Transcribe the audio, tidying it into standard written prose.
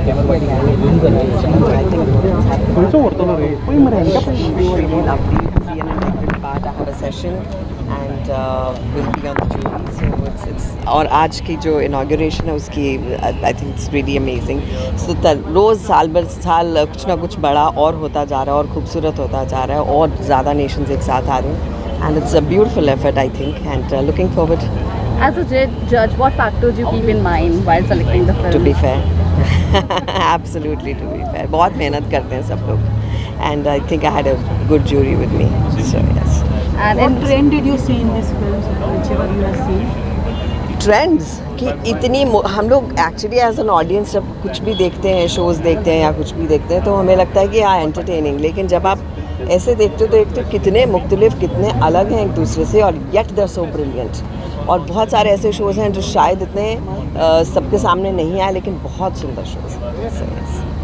Really lovely to see an integral part. I have a session and will be on the jury. So it's और आज की जो inauguration है उसकी I think it's really amazing. So रोज़ साल भर साल कुछ ना कुछ बड़ा और होता जा रहा है और खूबसूरत होता जा रहा है और ज़्यादा nations एक साथ आ रहे हैं. And it's a beautiful effort, I think, and looking forward. As a judge, what factors do you keep in mind while selecting the film? To be fair, absolutely to be fair. बहुत मेहनत करते हैं सब लोग, and I think I had a good jury with me. So yes. And What trend did you see in this film, whichever you have seen? Trends कि इतनी हम लोग एक्चुअली एज एन ऑडियंस जब कुछ भी देखते हैं, शोज़ देखते हैं या कुछ भी देखते हैं तो हमें लगता है कि हाँ एंटरटेनिंग, लेकिन जब आप ऐसे देखते हो तो एक तो कितने मुख्तलिफ कितने अलग हैं एक दूसरे से, और yet they are so brilliant. और बहुत सारे ऐसे शोज़ हैं जो शायद इतने सबके सामने नहीं आए लेकिन बहुत सुंदर शोज़ हैं.